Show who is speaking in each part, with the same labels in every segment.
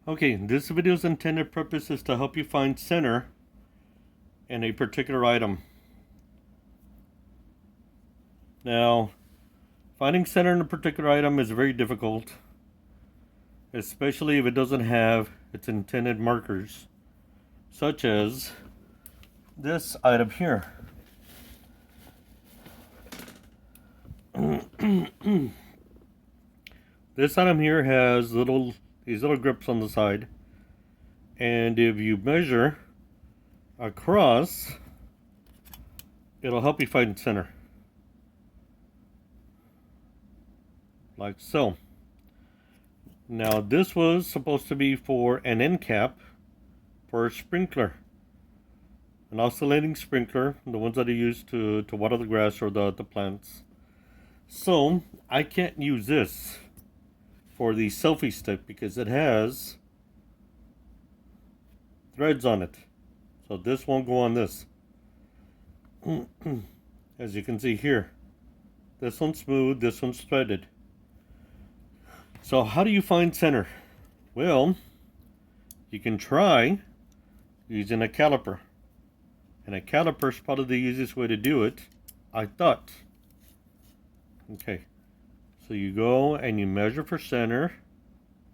Speaker 1: Okay, this video's intended purpose is to help you find center in a particular item. Now, finding center in a particular item is very difficult, especially if it doesn't have its intended markers, such as this item here. This item here has these little grips on the side, and if you measure across, it'll help you find center, like so. Now this was supposed to be for an end cap for a sprinkler, an oscillating sprinkler, the ones that are used to water the grass or the plants. So I can't use this for the selfie stick because it has threads on it. So this won't go on this. As you can see here, this one's smooth, this one's threaded. So how do you find center? Well, you can try using a caliper. And a caliper is probably the easiest way to do it, I thought. Okay, so you go and you measure for center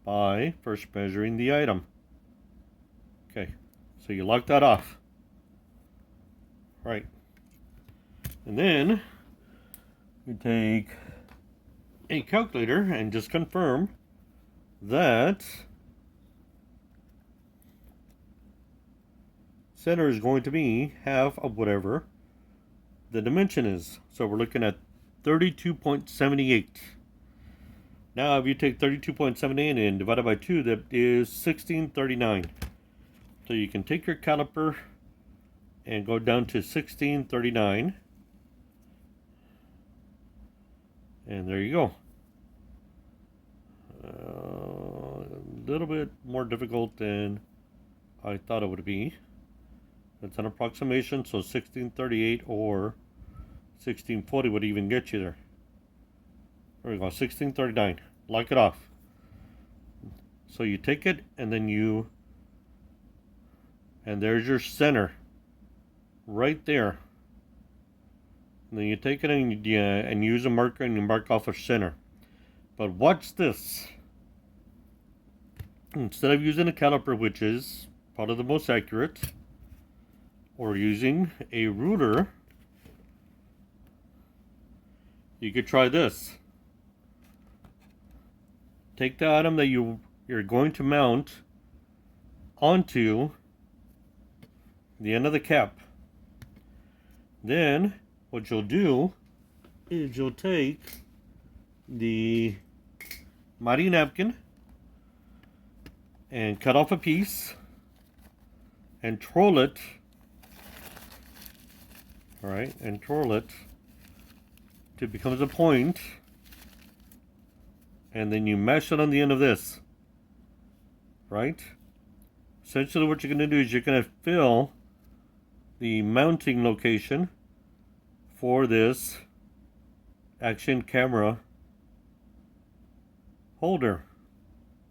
Speaker 1: by first measuring the item. Okay, so you lock that off. Right. And then you take a calculator and just confirm that center is going to be half of whatever the dimension is. So we're looking at 32.78. Now if you take 32.78 and divide it by 2, that is 1639. So you can take your caliper and go down to 1639. And there you go. A little bit more difficult than I thought it would be. It's an approximation, so 1638 or 1640 would even get you there. There we go, 1639. Lock it off. So you take it and then and there's your center right there. And then you take it and use a marker and you mark off a center. But watch this. Instead of using a caliper, which is probably the most accurate, or using a ruler, you could try this. Take the item that you're going to mount onto the end of the cap. Then what you'll do is you'll take the mighty napkin and cut off a piece and twirl it. Alright, and twirl it till it becomes a point, and then you mesh it on the end of this. Right? Essentially what you're going to do is you're going to fill the mounting location for this action camera holder.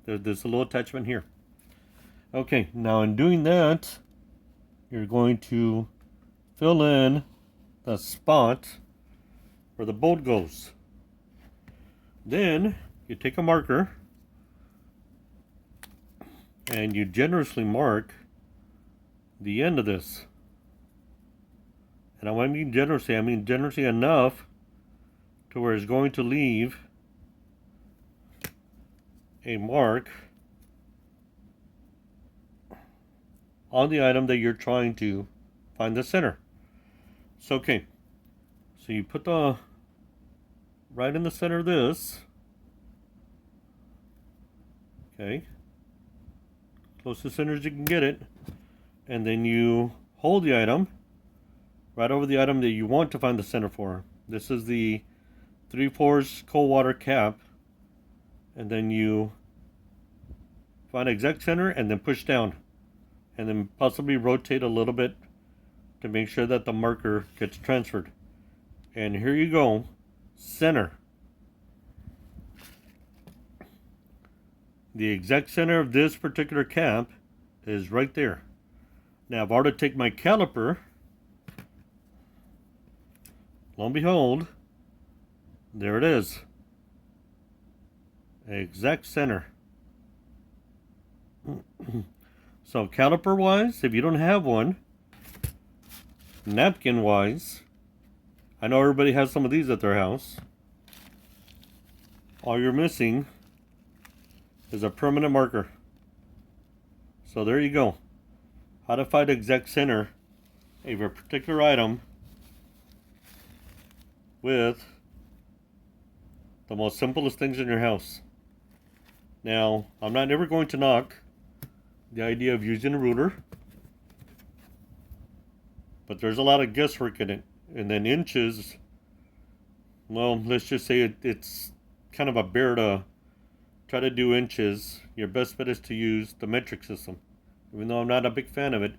Speaker 1: There's a little attachment here. Okay, now in doing that, you're going to fill in the spot where the bolt goes. Then you take a marker and you generously mark the end of this. And when I mean generously enough to where it's going to leave a mark on the item that you're trying to find the center. So okay, so you put the right in the center of this. Okay, close to the center as you can get it, and then you hold the item right over the item that you want to find the center for. This is the 3/4 cold water cap, and then you find exact center and then push down, and then possibly rotate a little bit to make sure that the marker gets transferred. And here you go, center. The exact center of this particular cap is right there. Now, if I were to take my caliper, lo and behold, there it is. Exact center. So caliper wise, if you don't have one, napkin wise, I know everybody has some of these at their house. All you're missing is a permanent marker. So there you go. How to find exact center of a particular item with the most simplest things in your house. Now, I'm not ever going to knock the idea of using a ruler, but there's a lot of guesswork in it. And then inches, well, let's just say it's kind of a bear to try to do inches. Your best bet is to use the metric system. Even though I'm not a big fan of it,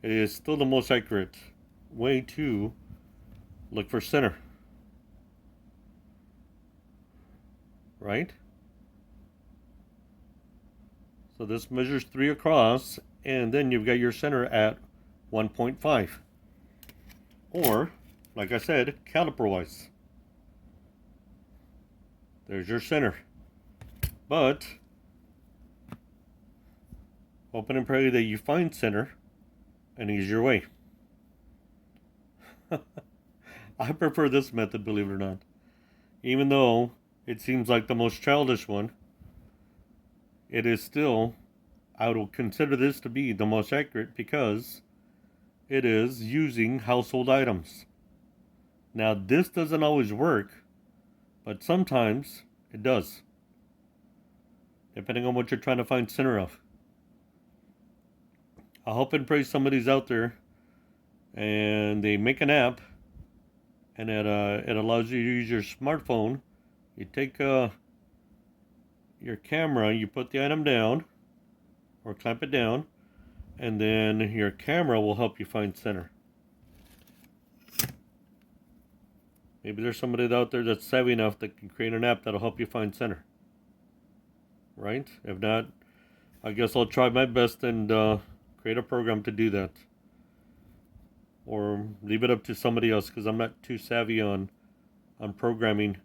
Speaker 1: it is still the most accurate way to look for center. Right? So this measures 3 across, and then you've got your center at 1.5. Or, like I said, caliper wise. There's your center. But, hope and pray that you find center an easier way. I prefer this method, believe it or not. Even though it seems like the most childish one, it is still, I would consider this to be the most accurate because it is using household items. Now, this doesn't always work, but sometimes it does, depending on what you're trying to find center of. I hope and pray somebody's out there and they make an app and it allows you to use your smartphone. You take your camera, you put the item down or clamp it down, and then your camera will help you find center. Maybe there's somebody out there that's savvy enough that can create an app that'll help you find center. Right? If not, I guess I'll try my best and create a program to do that. Or leave it up to somebody else because I'm not too savvy on programming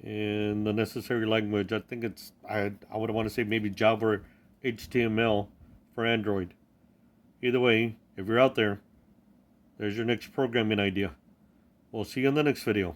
Speaker 1: in the necessary language. I think it's, I would want to say maybe Java or HTML for Android. Either way, if you're out there, there's your next programming idea. We'll see you in the next video.